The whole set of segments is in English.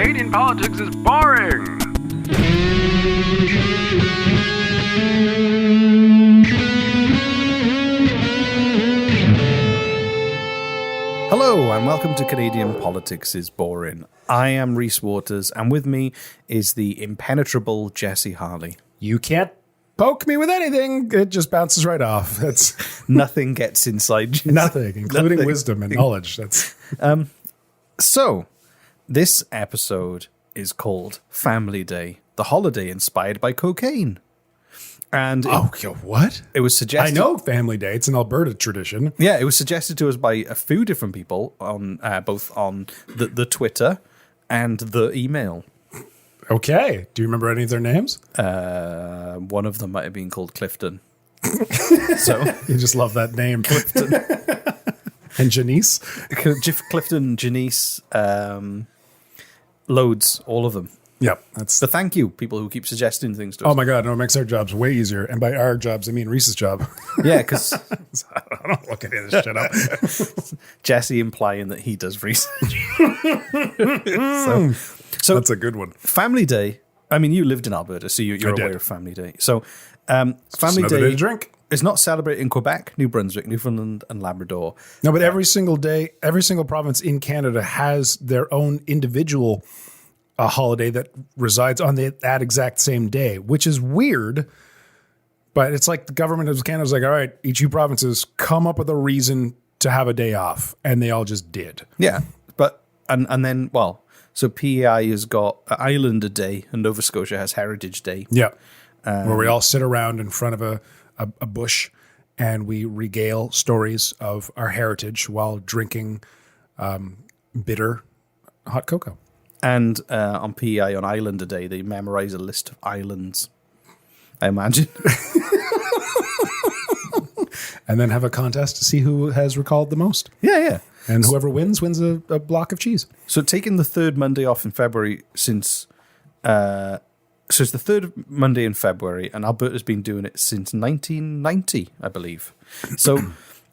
Canadian politics is boring. Hello and welcome to Canadian Politics is Boring. I am Rhys Waters and with me is the impenetrable Jesse Harley. You can't poke me with anything. It just bounces right off. That's Nothing gets inside Jesse. nothing, including Nothing. wisdom and knowledge. That's So, this episode is called Family Day, the holiday inspired by cocaine. And what? it was suggested... I know Family Day. It's an Alberta tradition. Yeah, it was suggested to us by a few different people on both on the Twitter and the email. Okay. Do you remember any of their names? One of them might have been called Clifton. So You just love that name. Clifton, And Janice? Clifton, Janice, loads, all of them. Yep. That's. So thank you, people who keep suggesting things to us. Oh my God. No, it makes our jobs way easier. And by our jobs, I mean Reese's job. Yeah, because I don't look any of this shit up. Jesse implying that he does research. so That's a good one. Family Day. I mean, you lived in Alberta, so you're did. aware of Family Day. So Family Another day to drink. is not celebrated in Quebec, New Brunswick, Newfoundland, and Labrador. No, but every single day, every single province in Canada has their own individual holiday that resides on that exact same day, which is weird. But it's like the government of Canada is like, all right, each of you provinces come up with a reason to have a day off. And they all just did. Yeah, but and then, well, so PEI has got Islander Day and Nova Scotia has Heritage Day. Yeah. Where we all sit around in front of a bush and we regale stories of our heritage while drinking bitter hot cocoa. And on PEI on Islander Day, they memorize a list of islands, I imagine. And then have a contest to see who has recalled the most. Yeah. And whoever wins a block of cheese. So taking the third Monday off in February since... so it's the third Monday in February, and Alberta's been doing it since 1990, I believe. So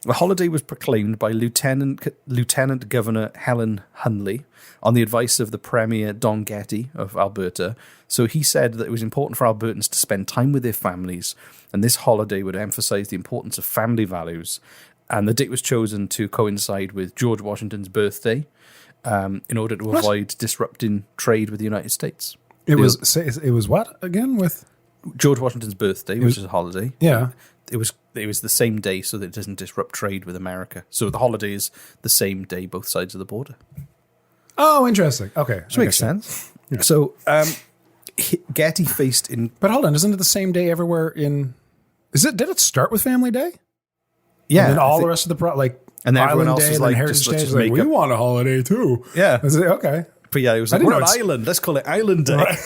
the holiday was proclaimed by Lieutenant Governor Helen Hunley on the advice of the Premier Don Getty of Alberta. So he said that it was important for Albertans to spend time with their families, and this holiday would emphasize the importance of family values. And the date was chosen to coincide with George Washington's birthday in order to avoid disrupting trade with the United States. It was what again with George Washington's birthday, which is a holiday. Yeah. It was the same day so that it doesn't disrupt trade with America. So the holiday is the same day, both sides of the border. Oh, interesting. Okay. Which makes sense. Yeah. So Getty faced in... But hold on, isn't it the same day everywhere in... Did it start with Family Day? Yeah. And then all the rest of the... and then everyone Island else Day is and like, then Heritage Day let's is just like, make we up... want a holiday too. Yeah. I was like, okay. But yeah, it was like, we're an island. Let's call it Island Day. Right.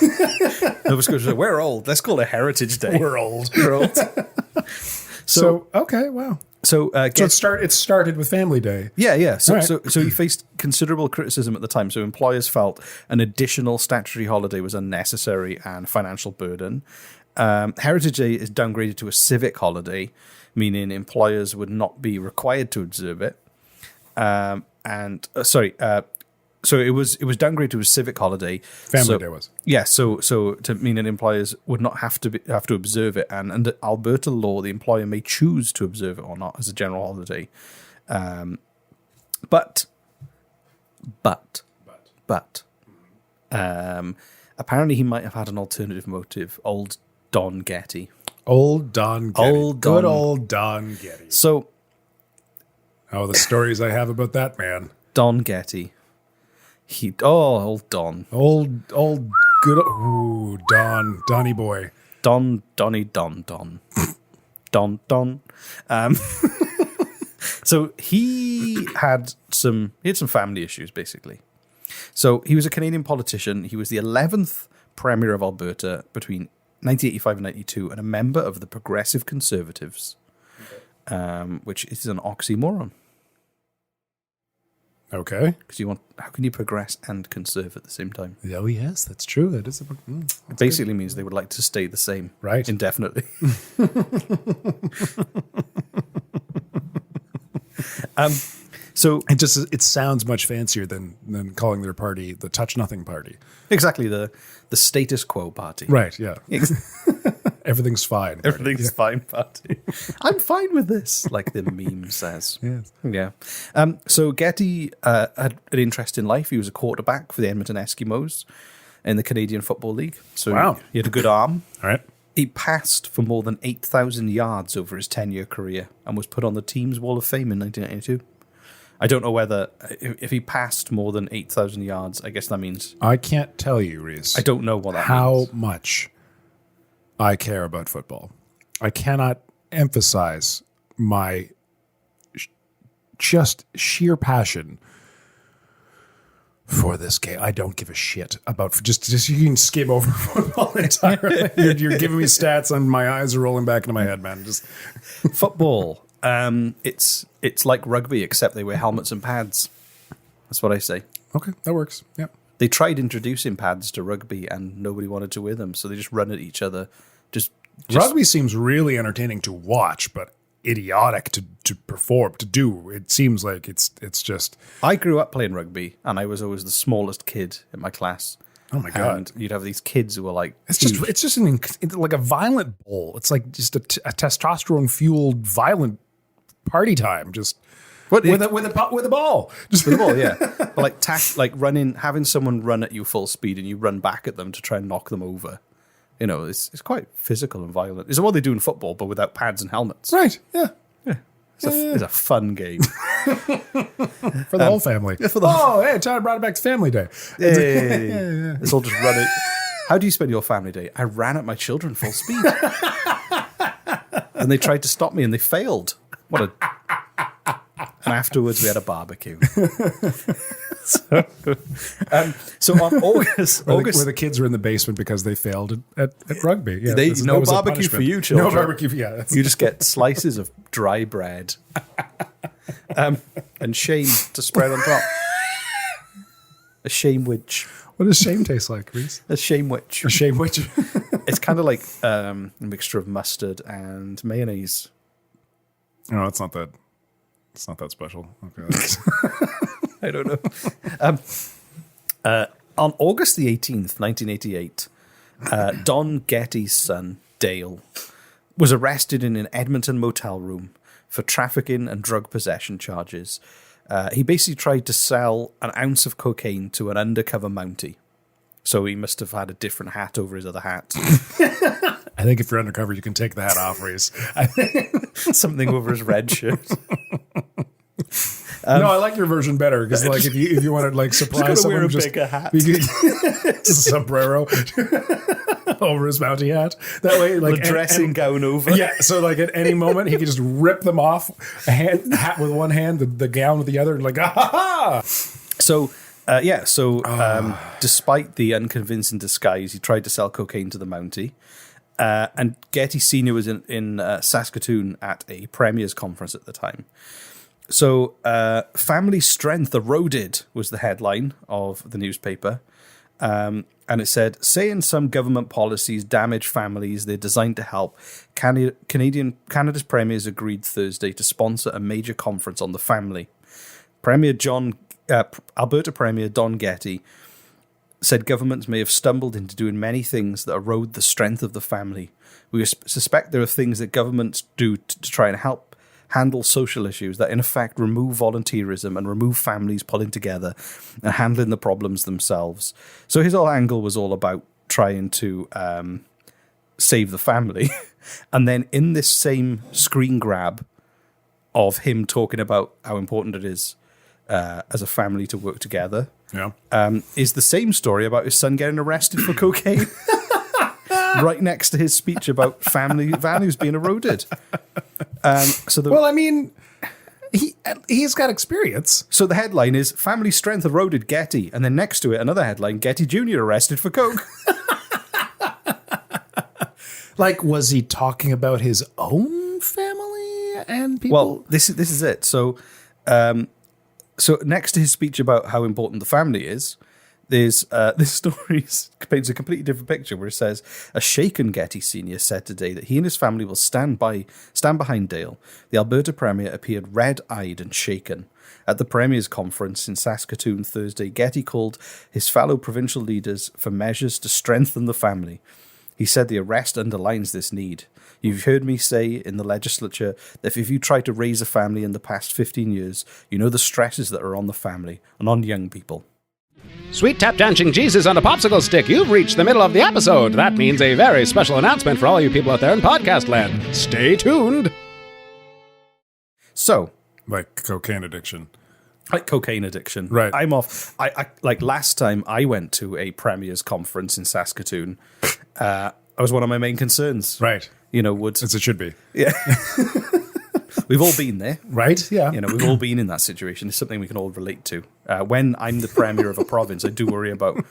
Nova Scotia was like, we're old. Let's call it Heritage Day. We're old. So okay, wow. So it started with Family Day. Yeah. So, Right. so he faced considerable criticism at the time. So employers felt an additional statutory holiday was unnecessary and a financial burden. Heritage Day is downgraded to a civic holiday, meaning employers would not be required to observe it. So it was downgraded to a civic holiday. Family Day was. Yeah, so to mean that employers would not have to observe it, and under Alberta law, the employer may choose to observe it or not as a general holiday. But apparently he might have had an alternative motive. Old Don Getty. Old Don Getty. Good old Don Getty. So, the stories I have about that man. Don Getty. Old Don. Old good Don, Donny boy. Donny. So he had some family issues, basically. So he was a Canadian politician. He was the 11th Premier of Alberta between 1985 and 92 and a member of the Progressive Conservatives, which is an oxymoron. Okay. Because how can you progress and conserve at the same time? Oh, yes, that's true. That is it basically means they would like to stay the same. Right. Indefinitely. So It sounds much fancier than calling their party the Touch Nothing Party. exactly the status quo party. Right, yeah. Everything's fine. party. Everything's fine party. I'm fine with this, like the meme says. Yes. Yeah. So Getty had an interest in life. He was a quarterback for the Edmonton Eskimos in the Canadian Football League. So Wow. he had a good arm. All right. He passed for more than 8,000 yards over his 10-year career and was put on the team's Wall of Fame in 1992. I don't know whether, if he passed more than 8,000 yards, I guess that means... I can't tell you, Rhys. I don't know what that means. How much I care about football. I cannot emphasize my just sheer passion for this game. I don't give a shit about just you can skim over football entirely. You're giving me stats and my eyes are rolling back into my head, man. Just Football, it's like rugby, except they wear helmets and pads. That's what I say. okay, that works. Yeah. They tried introducing pads to rugby and nobody wanted to wear them, so they just run at each other. Just Rugby seems really entertaining to watch, but idiotic to perform, to do. It seems like it's just I grew up playing rugby, and I was always the smallest kid in my class. oh my god. And you'd have these kids who were like, It's huge. just like a violent bowl. It's like just a testosterone fueled violent party time. Just What, with a ball. Just with the ball, yeah. But like running, having someone run at you full speed, and you run back at them to try and knock them over. You know, it's quite physical and violent. It's what they do in football, but without pads and helmets. right. Yeah. It's a fun game. For the whole family. for the hey, Tyler brought it back to family day. Yeah. It's all just running. How do you spend your family day? I ran at my children full speed. And they tried to stop me and they failed. And afterwards we had a barbecue. So on August, Where the kids were in the basement because they failed at rugby. Yeah, no that was a barbecue for punishment. you, children. No barbecue. Yeah. You just get slices of dry bread and shame to spread on top. A shame witch. What does shame taste like, Rhys? A shame witch. A shame witch. It's kind of like a mixture of mustard and mayonnaise. No, it's not that. It's not that special. Okay. I don't know. On August the 18th, 1988, Don Getty's son, Dale, was arrested in an Edmonton motel room for trafficking and drug possession charges. He basically tried to sell an ounce of cocaine to an undercover Mountie. So he must have had a different hat over his other hat. I think if you're undercover, you can take the hat off, Rhys. Something over his red shirt. No, I like your version better because, like, if you want to like surprise Just gotta someone, wear a bigger hat. Just a sombrero over his Mountie hat. That way, like The dressing gown over. Yeah, so like at any moment he could just rip them off, hat with one hand, the gown with the other, and like So, despite the unconvincing disguise, he tried to sell cocaine to the Mountie. And Getty Sr. was in Saskatoon at a Premier's conference at the time. So, family strength eroded was the headline of the newspaper. And it said, saying some government policies damage families they're designed to help, Canada's premiers agreed Thursday to sponsor a major conference on the family. Alberta Premier Don Getty said governments may have stumbled into doing many things that erode the strength of the family. We suspect there are things that governments do to try and help handle social issues that in effect remove volunteerism and remove families pulling together and handling the problems themselves. So his whole angle was all about trying to save the family. And then in this same screen grab of him talking about how important it is as a family to work together, is the same story about his son getting arrested for cocaine. Right next to his speech about family values being eroded. well, I mean, he's got experience. So the headline is "Family Strength Eroded Getty," and then next to it another headline: "Getty Jr. Arrested for coke." Like, was he talking about his own family and people? Well, this is it. So next to his speech about how important the family is, There's this story paints a completely different picture where it says a shaken Getty Sr. said today that he and his family will stand behind Dale. The Alberta Premier appeared red-eyed and shaken. At the Premier's conference in Saskatoon Thursday, Getty called his fellow provincial leaders for measures to strengthen the family. He said the arrest underlines this need. You've heard me say in the legislature that if you try to raise a family in the past 15 years, you know the stresses that are on the family and on young people. Sweet tap dancing Jesus on a popsicle stick. You've reached the middle of the episode. That means a very special announcement for all you people out there in podcast land. Stay tuned. So, Like cocaine addiction. like cocaine addiction. Right. I'm off. I like last time I went to a Premier's conference in Saskatoon. That was one of my main concerns. Right. You know, would As it should be. yeah. We've all been there. Right? Yeah. You know, we've all been in that situation. It's something we can all relate to. When I'm the premier of a province, I do worry about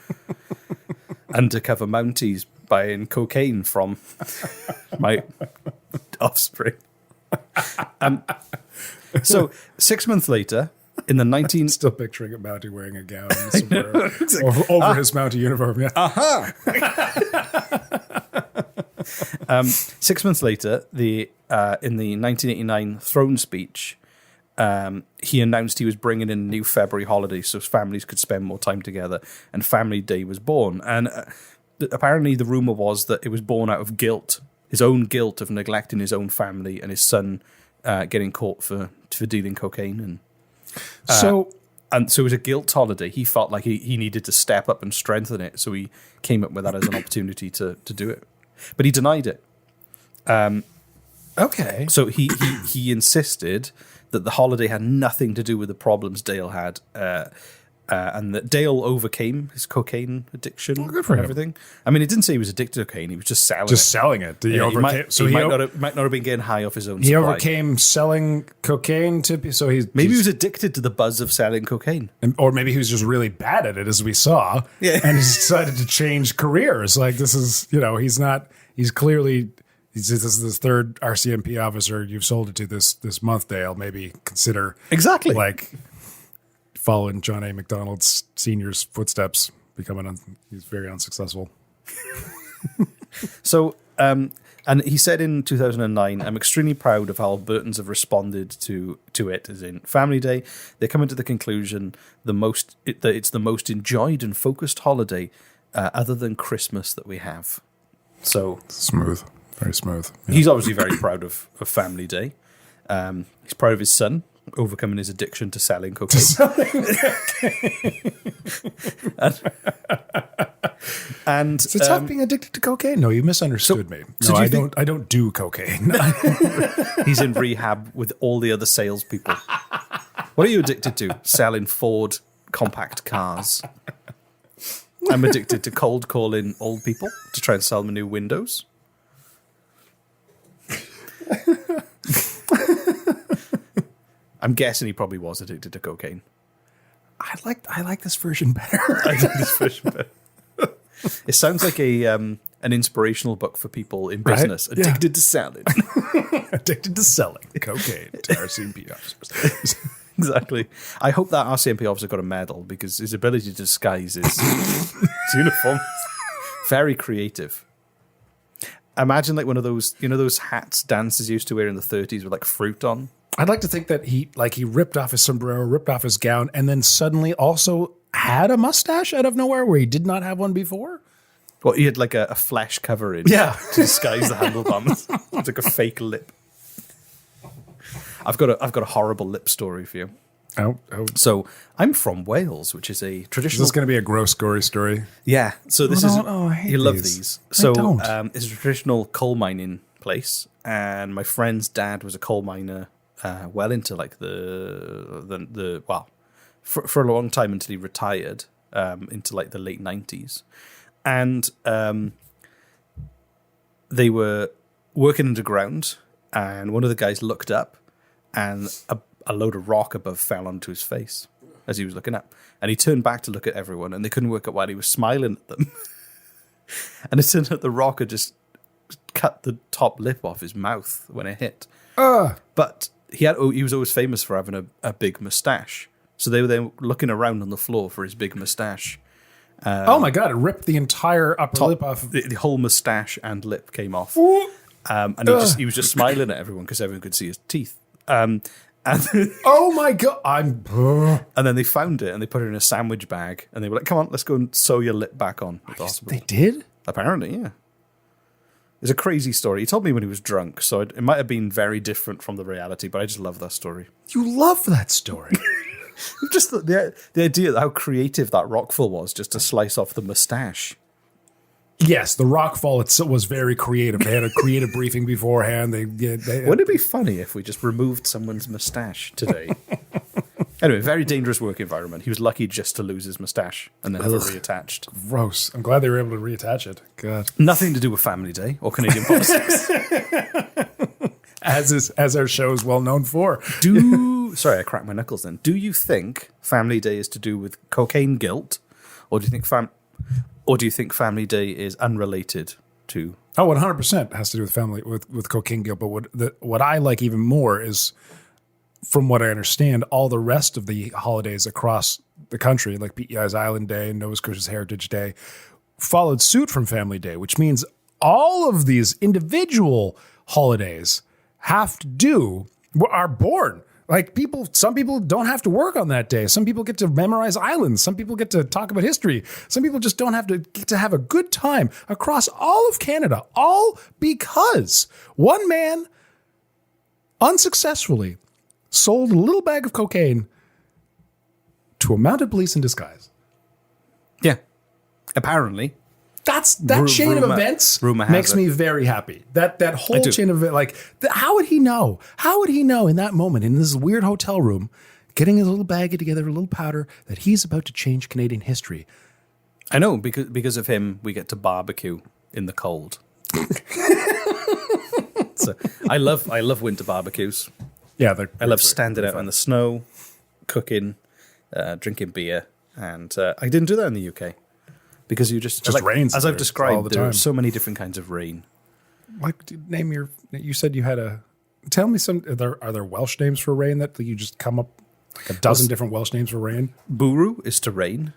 undercover Mounties buying cocaine from my offspring. So 6 months later, in the Still picturing a Mountie wearing a gown and sombrero over his Mountie uniform. Yeah. 6 months later, in the 1989 throne speech, he announced he was bringing in a new February holiday so families could spend more time together, and Family Day was born. And apparently the rumour was that it was born out of guilt, his own guilt of neglecting his own family and his son getting caught for dealing cocaine. And so it was a guilt holiday. He felt like he needed to step up and strengthen it, so he came up with that as an opportunity to do it. But he denied it. Okay. So he insisted that the holiday had nothing to do with the problems Dale had, and that Dale overcame his cocaine addiction good for and him. everything. I mean, he didn't say he was addicted to cocaine; he was just selling Just it. selling it. He Yeah, overcame. might not have been getting high off his own He supply. overcame selling cocaine to. So Maybe he was addicted to the buzz of selling cocaine. or maybe he was just really bad at it, as we saw. Yeah. And he's decided to change careers. Like this is, he's not. He's clearly. This is the third RCMP officer you've sold it to this month, Dale. Maybe consider Exactly. like following John A. McDonald's Sr.'s footsteps, he's very unsuccessful. So, and he said in 2009, I'm extremely proud of how Albertans have responded to it, as in Family Day. They're coming to the conclusion that it's the most enjoyed and focused holiday other than Christmas that we have. So Smooth. Very smooth. Yeah. he's obviously very proud of Family Day. He's proud of his son overcoming his addiction to selling cocaine. and Is it tough being addicted to cocaine? No, you misunderstood me. so No, do you I don't do cocaine. he's in rehab with all the other salespeople. What are you addicted to? Selling Ford compact cars. I'm addicted to cold calling old people to try and sell them new windows. I'm guessing he probably was addicted to cocaine. I like this version better. I like this version better. It sounds like an inspirational book for people in Right? business Yeah. addicted to selling. Addicted to selling cocaine to RCMP officers. Exactly. I hope that RCMP officer got a medal because his ability to disguise his uniform very creative. Imagine like one of those, those hats dancers used to wear in the 30s with like fruit on. I'd like to think that he ripped off his sombrero, ripped off his gown, and then suddenly also had a mustache out of nowhere where he did not have one before. Well, he had like a flesh covering Yeah. to disguise the handlebars. It's like a fake lip. I've got a horrible lip story for you. Oh. So I'm from Wales, which is a Is traditional. this going to be a gross, gory story? Yeah. So this Oh, is. no, I hate you love these. these. I So don't. it's a traditional coal mining place, and my friend's dad was a coal miner, well into like the for a long time until he retired, into like the late 90s, and they were working underground, and one of the guys looked up, and a load of rock above fell onto his face as he was looking up. And he turned back to look at everyone, and they couldn't work out why he was smiling at them. And it turned out the rock had just cut the top lip off his mouth when it hit. But he was always famous for having a big moustache. So they were then looking around on the floor for his big moustache. Oh my God, it ripped the entire upper lip off. The whole mustache and lip came off. And he was just smiling at everyone because everyone could see his teeth. And Oh my God, and then they found it and they put it in a sandwich bag and they were like, "Come on, let's go and sew your lip back on." At the hospital. They did? Apparently, yeah. It's a crazy story. He told me when he was drunk, so it might have been very different from the reality, but I just love that story. You love that story. Just the idea of how creative that rockfall was, just to slice off the mustache. Yes, the rockfall was very creative. They had a creative briefing beforehand. Wouldn't it be funny if we just removed someone's mustache today? Anyway, very dangerous work environment. He was lucky just to lose his mustache and then have it reattached. Gross. I'm glad they were able to reattach it. God. Nothing to do with Family Day or Canadian politics. As our show is well known for. Sorry, I cracked my knuckles then. Do you think Family Day is to do with cocaine guilt, or do you think Family Day is unrelated to? Oh, 100% has to do with family with cocaine guilt. But what I like even more is, from what I understand, all the rest of the holidays across the country, like PEI's Island Day and Nova Scotia's Heritage Day, followed suit from Family Day, which means all of these individual holidays are born. Like some people don't have to work on that day. Some people get to memorize islands. Some people get to talk about history. Some people just don't have to get to have a good time across all of Canada, all because one man unsuccessfully sold a little bag of cocaine to a mounted police in disguise. Yeah, apparently. That chain of events makes me very happy. That whole chain of events, how would he know? How would he know in that moment, in this weird hotel room, getting a little baggie together, a little powder, that he's about to change Canadian history? I know, because of him, we get to barbecue in the cold. So I love winter barbecues. Yeah, I love standing out in the snow, cooking, drinking beer, and I didn't do that in the UK. Because you just rains. As I've described, all the there time. are so many different kinds of rain. Like, you said you had tell me are there Welsh names for rain that you just come up, like a dozen different Welsh names for rain? Bwrw is to rain.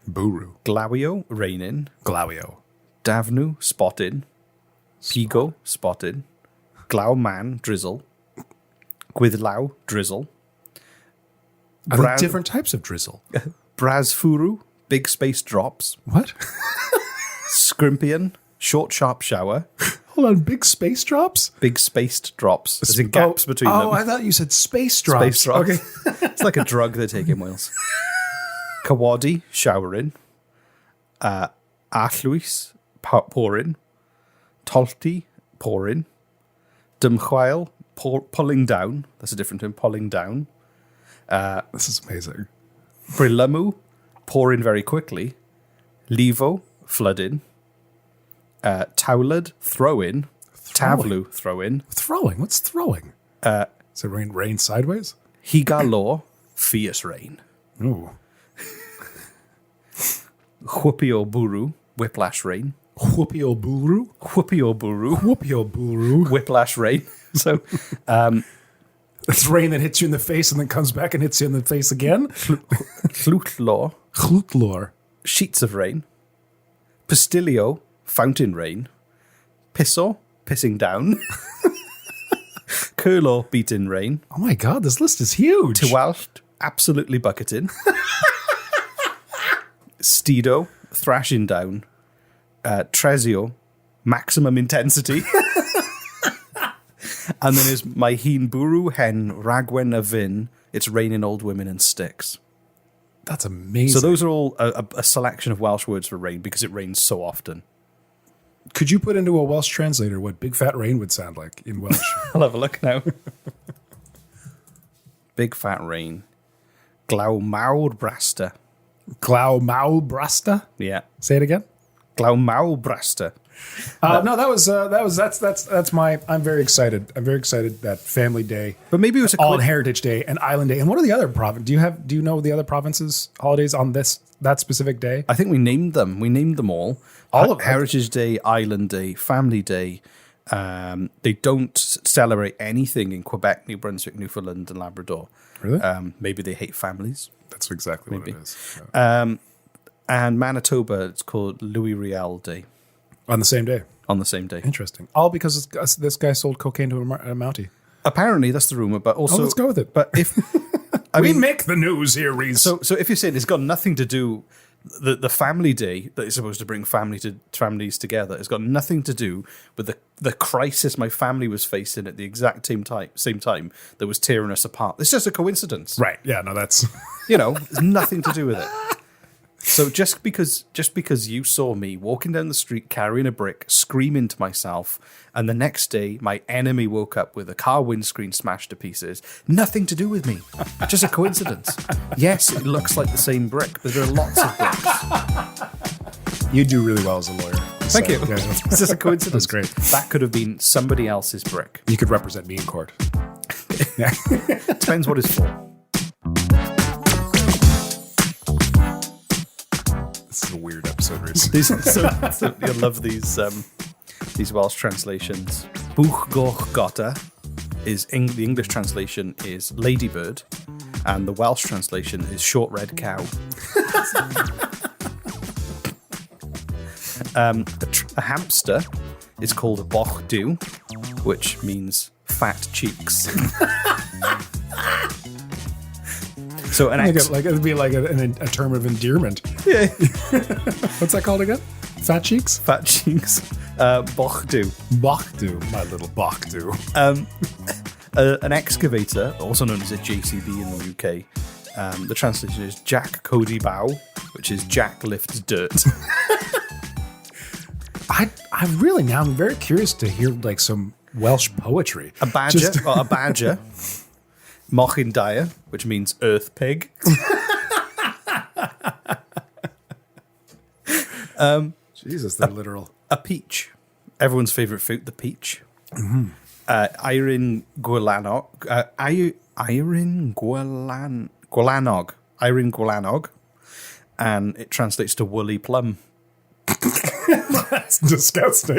Bwrw. Glawio, raining. Glawio. Dafnw, spotted. Pigo, spotted. Glaw man, drizzle. Gwyddlaw, drizzle. Are there different types of drizzle? Brasfwrw, big space drops. What? Scrimpian, short sharp shower. Hold on, big space drops? Big spaced drops. There's gaps between them. Oh, I thought you said space drops. Space drops. Okay. It's like a drug they take in Wales. Cawadi, showering. Arllwys, pouring. Tolti, pouring. Dymchwael, pulling down. That's a different term, pulling down. This is amazing. Brilymu, pouring very quickly. Levo, flooding. Tawlad, throw in. Taflu, throw in. Throwing? What's throwing? Is it rain sideways? Higalor, fierce rain. Ooh. Whoopio buru, whiplash rain. Whoopio buru? Whoopio buru, Whoopio buru. whiplash rain. So, It's rain that hits you in the face and then comes back and hits you in the face again. Llwtlor, Llwtlor. sheets of rain. Pistilio, fountain rain. Pisso, pissing down. Curlo, beating rain. Oh my God, this list is huge. Tywallt, absolutely bucketing. Stedo, thrashing down. Trezio, maximum intensity. And then is my hun bwrw hen ragwen a vin. It's raining old women and sticks. That's amazing. So those are all a selection of Welsh words for rain because it rains so often. Could you put into a Welsh translator what big fat rain would sound like in Welsh? I'll have a look now. Big fat rain. Glaw mawr brasta. Glaw mau brasta? Yeah. Say it again. Glaw mawr brasta. No, that's my. I'm very excited. I'm very excited that Family Day, But maybe it was a on quick... Heritage Day and Island Day. And what are the other provinces? Do you know the other provinces' holidays on that specific day? I think we named them. We named them all. All of them? Heritage Day, Island Day, Family Day. They don't celebrate anything in Quebec, New Brunswick, Newfoundland, and Labrador. Really? Maybe they hate families. That's exactly Maybe. what it is. Yeah. And Manitoba, it's called Louis Riel Day On the same day. on the same day. Interesting. All because this guy sold cocaine to a Mountie. Apparently, that's the rumor. But also, let's go with it. But if We make the news here, Rhys. so if you're saying it's got nothing to do, the family day that is supposed to bring families together, has got nothing to do with the crisis my family was facing at the exact same time that was tearing us apart. It's just a coincidence, Right. Yeah, no, that's... It's nothing to do with it. So just because you saw me walking down the street carrying a brick, screaming to myself, and the next day my enemy woke up with a car windscreen smashed to pieces, nothing to do with me. Just a coincidence. Yes, it looks like the same brick, but there are lots of bricks. You do really well as a lawyer. Thank you. Yeah, It's just a coincidence. That's great. That could have been somebody else's brick. You could represent me in court. Yeah. Depends what it's for. This is a weird episode, Rhys. So you'll love these Welsh translations. Bwch goch gota is the English translation is ladybird, and the Welsh translation is short red cow. A hamster is called a boch du, which means fat cheeks. So It'd be like a term of endearment. Yeah. What's that called again? Fat cheeks? Fat cheeks. Boch du. Bachdu, my little Bachdu. An excavator, also known as a JCB in the UK. The translation is Jack Cody Bow, which is Jack lifts dirt. I'm very curious to hear like some Welsh poetry. A badger. Mochyn Dyer, which means earth pig. Jesus, they're literal. A peach. Everyone's favourite fruit, the peach. Mm-hmm. Eirin Gwlanog. Eirin Gwlanog. And it translates to woolly plum. That's disgusting.